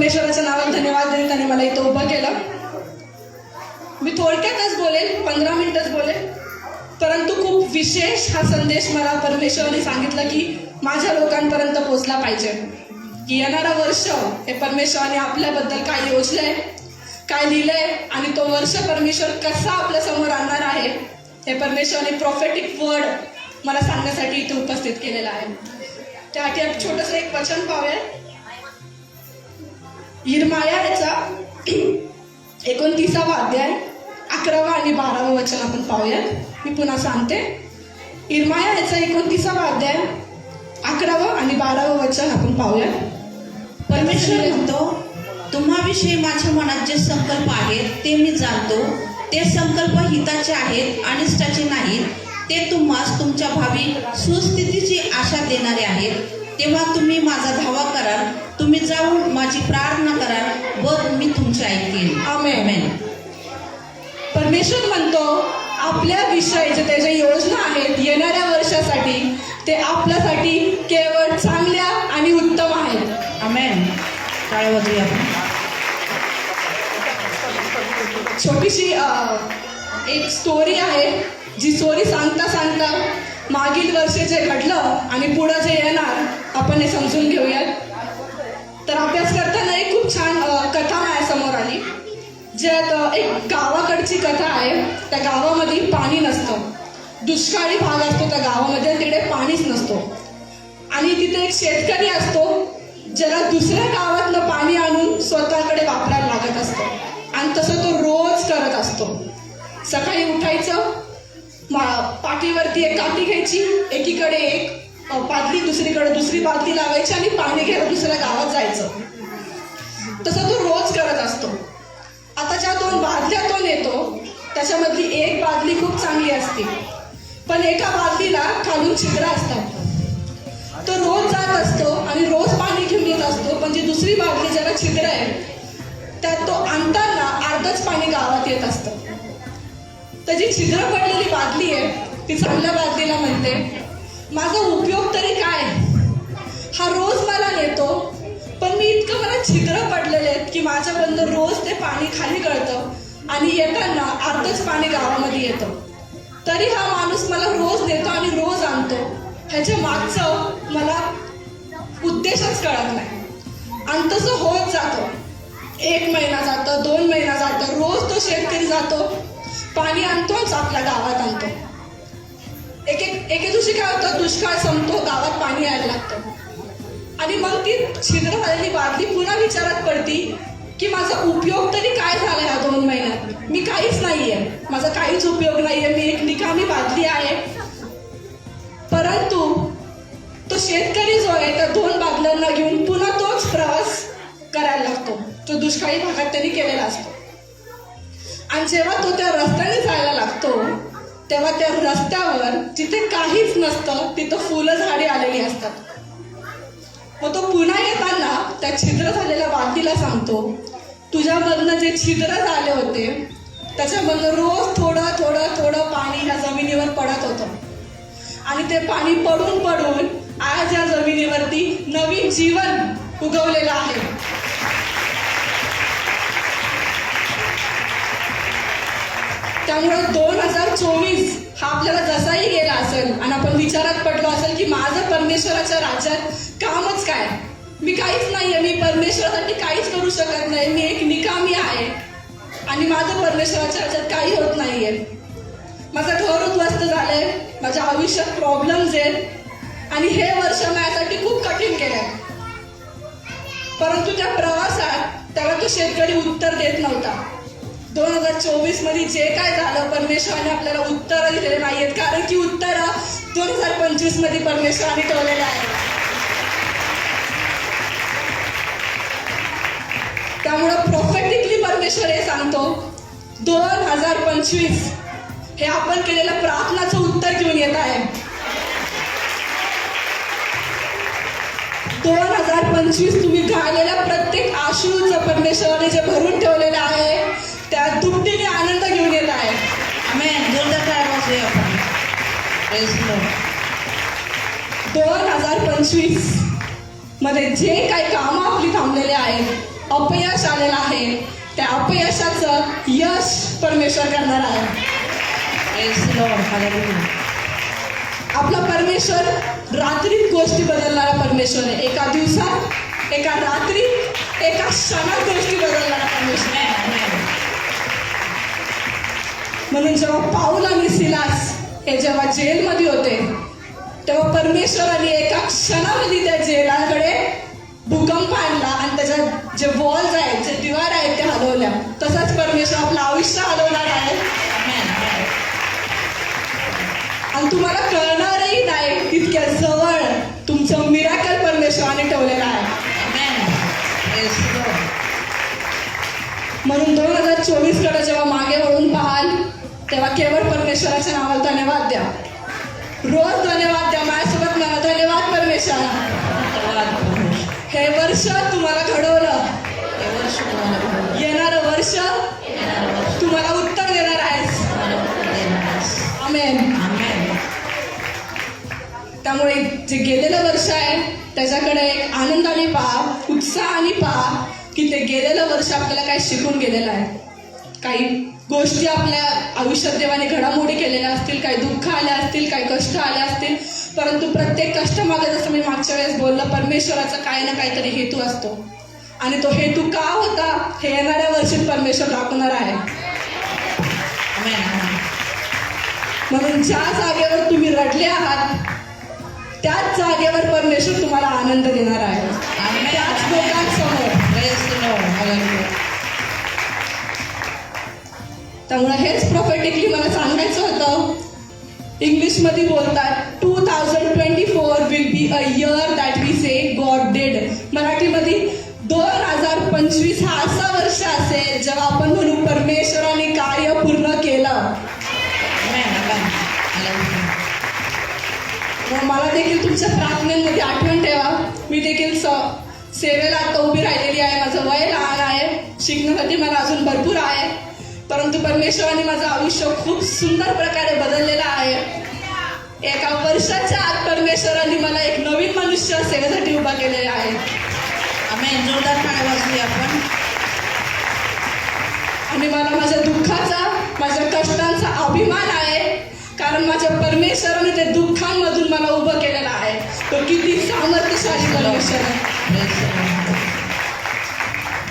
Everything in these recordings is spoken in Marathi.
परमेश्वराच्या नावात धन्यवाद देईन, त्याने मला इथं उभं केलं. मी थोडक्यातच बोलेल, 15 मिनिटच बोलेल, परंतु खूप विशेष हा संदेश मला परमेश्वराने सांगितलं की माझ्या लोकांपर्यंत पोहोचला पाहिजे. की येणारं वर्ष हे परमेश्वराने आपल्याबद्दल काय योजलंय, काय लिहिलंय आणि तो वर्ष परमेश्वर कसा आपल्या समोर आणणार आहे हे परमेश्वराने प्रॉफेटिक वर्ड मला सांगण्यासाठी इथे उपस्थित केलेलं आहे. त्यासाठी एक छोटंसं एक वचन पाहूया. यिर्मया याचा 29वा अध्याय 11वा आणि 12वा वचन आपण पाहूया. मी पुन्हा सांगते. यिर्मया याचा 29वा अध्याय 11वा आणि 12वा वचन आपण पाहूया. परमेश्वर म्हणतो, तुम्हाविषयी माझ्या मनात जे संकल्प आहेत ते मी जाणतो. ते संकल्प हिताचे आहेत, अनिष्टाचे नाहीत. ते तुम्हास तुमच्या भावी सुस्थितीची आशा देणारे आहेत. तेव्हा तुम्ही माझा धावा कराल, तुम्ही जाऊन माझी प्रार्थना कराल व मी तुमचे ऐकेन. आमेन. परमेश्वर म्हणतो आपल्या विषयी जे त्याच्या योजना आहेत येणाऱ्या वर्षासाठी, ते आपल्यासाठी केवळ चांगल्या आणि उत्तम आहेत. आमेन. टाळ्या वाजवूया. छोटीशी एक स्टोरी आहे, जी स्टोरी सांगता सांगता मागील वर्षी जे घडलं आणि पुढं जे येणार आपण हे समजून घेऊयात. तर अभ्यास करताना एक खूप छान कथा माझ्यासमोर आली, ज्यात एक गावाकडची कथा आहे. त्या गावामध्ये पाणी नसतं, दुष्काळी भाग असतो त्या गावामध्ये, तिकडे पाणीच नसतो. आणि तिथे एक शेतकरी असतो ज्याला दुसऱ्या गावातनं पाणी आणून स्वतःकडे वापरायला लागत असतो. आणि तसं तो रोज करत असतो. सकाळी उठायचं, पाठीवरती एक काठी घ्यायची, एकीकडे एक बादली, दुसरीकडे दुसरी बादली लावायची आणि पाणी घ्यायला दुसऱ्या गावात जायचं. तसं तो रोज करत असतो. आता ज्या 2 बादल्या तो नेतो त्याच्यामधली एक बादली खूप चांगली असते, पण एका बादलीला खालून छिद्र असतात. तो रोज जात असतो आणि रोज पाणी घेऊन येत असतो, पण जी दुसरी बादली ज्याला छिद्र आहे त्यात तो आणताना अर्धच पाणी गावात येत असतं. तर जी छिद्र पडलेली बादली आहे ती चांगल्या बादलीला म्हणते, माझा उपयोग तरी काय, हा रोज मला नेतो, पण मी इतकं मला छिद्र पडलेले आहेत की माझ्याबरोबर रोज ते पाणी खाली गळतं आणि येताना अर्धच पाणी गावामध्ये येतं. तरी हा माणूस मला रोज नेतो आणि रोज आणतो. ह्याच्या मागचं मला उद्देशच कळत नाही. आणि तसं होत जातं. 1 महिना जातं, 2 महिना जातं, रोज तो शेतकरी जातो, पाणी आणतोच आपल्या गावात आणतो. एके दिवशी काय होतं, दुष्काळ संपतो, गावात पाणी यायला लागतं. आणि मग ती छिद्र झालेली बादली पुन्हा विचारात पडती की माझा उपयोग तरी काय झाला ह्या 2 महिन्यात. मी काहीच नाहीये, माझा काहीच उपयोग नाहीये, मी एक निकामी बादली आहे. परंतु तो शेतकरी जो आहे त्या 2 बादल्यांना घेऊन पुन्हा तोच प्रवास करायला लागतो जो दुष्काळी भागात त्यांनी केलेला असतो. आणि जेव्हा तो त्या रस्त्याने जायला लागतो तेव्हा त्या रस्त्यावर जिथे काहीच नसतं तिथं फुलं झाडे आलेली असतात. मग तो पुन्हा येताना त्या छिद्र झालेल्या बादलीला सांगतो, तुझ्यामधनं जे छिद्र झाले होते त्याच्यामधनं रोज थोडं थोडं थोडं पाणी ह्या जमिनीवर पडत होतं. आणि ते पाणी पडून पडून आज या जमिनीवरती नवीन जीवन उगवलेलं आहे. त्यामुळं 2024 हा आपल्याला जसाही गेला असेल आणि आपण विचारात पडलो असेल की माझं परमेश्वराच्या राज्यात कामच काय, मी काहीच नाहीये, मी परमेश्वरासाठी काहीच करू शकत नाही, मी एक निकामी आहे आणि माझं परमेश्वराच्या राज्यात काही होत नाहीये. माझं घर उद्ध्वस्त झालंय, माझ्या आयुष्यात प्रॉब्लेम्स आहेत आणि हे वर्ष माझ्यासाठी खूप कठीण गेलंय. परंतु त्या प्रवासात त्याला तो शेतकरी उत्तर देत नव्हता. 2024 मध्ये जे काय झालं परमेश्वराने आपल्याला उत्तर दिलेले नाहीयेत, कारण की उत्तर 2025 मध्ये परमेश्वराने ठेवलेलं आहे. त्यामुळं प्रॉफेटिकली परमेश्वर हे सांगतो 2025 हे आपण केलेलं प्रार्थनाचं उत्तर घेऊन येत आहे. 2025 तुम्ही गायलेल्या प्रत्येक आशूचं परमेश्वराने जे भरून ठेवलेलं आहे त्या दुपटीने आनंद घेऊन येत आहे. आमेन. जोरदार टाळ्या वाजवूया आपण. Praise the Lord. 2025 मध्ये जे काही कामं आपली थांबलेले आहेत अपयश आलेलं आहे त्या अपयशाचं यश परमेश्वर करणार आहे. Praise the Lord. Hallelujah. आपला परमेश्वर रात्रीत गोष्टी बदलणारा परमेश्वर आहे. एका दिवसात, एका रात्रीत, एका क्षणात गोष्टी बदलणारा परमेश्वर आहे. Amen. म्हणून जेव्हा पाऊल आणि सिलास हे जेव्हा जेलमध्ये होते तेव्हा परमेश्वराने एका क्षणामध्ये त्या जेलाकडे भूकंप आणला आणि त्याच्या जे वॉल्स आहेत, जे दिवार आहेत ते हलवल्या. तसंच परमेश्वर आपलं आयुष्य हलवणार आहे. Amen. आणि तुम्हाला कळणारही नाही तितक्या जवळ तुमचं मिराकल परमेश्वराने ठेवलेलं आहे. Amen. Praise the Lord. म्हणून 2024 कडे जेव्हा मागे वळून पाहाल तेव्हा केवळ परमेश्वराच्या नावाला धन्यवाद द्या. रोज धन्यवाद द्या. माझ्यासोबत म्हणा, धन्यवाद परमेश्वर, धन्यवाद प्रभू. हे वर्ष तुम्हाला घडवलं. हे वर्ष तुम्हाला घडवलं. येणारं वर्ष येणारं वर्ष तुम्हाला उत्तर देणार आहेस. तुम्हाला उत्तर देणार आहेस. आमेन. Amen. त्यामुळे जे गेलेलं वर्ष आहे त्याच्याकडे एक आनंदाने पहा, उत्साहाने पहा की ते गेलेलं वर्ष आपल्याला काय शिकून गेलेलं आहे. काही गोष्टी आपल्या आयुष्यात देवाने घडामोडी केलेल्या असतील, काही दुःख आले असतील, काही कष्ट आले असतील, परंतु प्रत्येक कष्टामागे जसं मी मागच्या वेळेस बोललं, परमेश्वराचा काही ना काहीतरी हेतू असतो आणि तो हेतू का होता हे येणाऱ्या वर्षीत परमेश्वर दाखवणार आहे. Amen. Amen. म्हणून ज्या जागेवर तुम्ही रडले आहात त्याच जागेवर परमेश्वर तुम्हाला आनंद देणार आहे. Amen. त्याच लोकांसमोर. Praise the Lord. Hallelujah. त्यामुळे हेच प्रोफेटिकली मला सांगायचं होतं. इंग्लिशमध्ये बोलतात 2024 will be a year that we say God did. मराठीमध्ये 2025 हा असा वर्ष असेल जेव्हा आपण म्हणू परमेश्वराने कार्य पूर्ण केलं. Amen. Amen. Hallelujah. मग मला देखील तुमच्या प्रार्थनेमध्ये आठवण ठेवा. मी देखील सेवेला आता उभी राहिलेली आहे. माझं वय लहान आहे, शिकण्यासाठी मला अजून भरपूर आहे, परंतु परमेश्वराने माझं आयुष्य खूप सुंदर प्रकारे बदललेलं आहे. एका वर्षाच्या आत परमेश्वराने मला एक नवीन मनुष्य सेवेसाठी उभा केलेला आहे. Amen. जोरदार टाळ्या वाजवूया आपण. आणि मला माझ्या दुःखाचा, माझ्या कष्टांचा अभिमान आहे, कारण माझ्या परमेश्वराने ते दुःखांमधून मला उभं केलेलं आहे. तो किती सामर्थ्यशाली परमेश्वर आहे. Praise the Lord.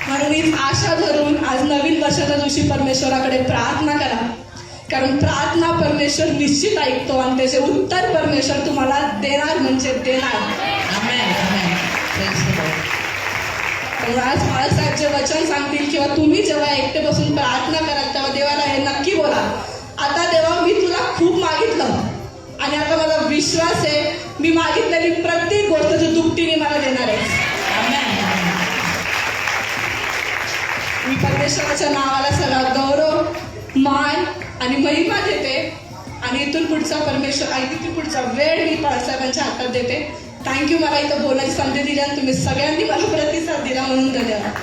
म्हणून हीच आशा धरून आज नवीन वर्षाच्या दिवशी परमेश्वराकडे प्रार्थना करा, कारण प्रार्थना परमेश्वर निश्चित ऐकतो आणि त्याचे उत्तर परमेश्वर तुम्हाला देणार म्हणजे देणार. Amen. Amen. Praise the Lord. त्यामुळे आज बाळासाहेब जे वचन सांगतील किंवा तुम्ही जेव्हा एकटे बसून प्रार्थना कराल तेव्हा देवाला हे नक्की बोला, आता देवा मी तुला खूप मागितलं आणि आता माझा विश्वास आहे मी मागितलेली प्रत्येक गोष्ट तू दुपटीने मला देणार आहे. Amen. Amen. मी परमेश्वराच्या नावाला सगळा गौरव, मान आणि महिमा देते आणि इथून पुढचा परमेश्वर इथून पुढचा वेळ मी बाळासाहेबांच्या हातात देते. थँक्यू. मला इथं बोलायची संधी दिली आणि तुम्ही सगळ्यांनी मला प्रतिसाद दिला म्हणून धन्यवाद.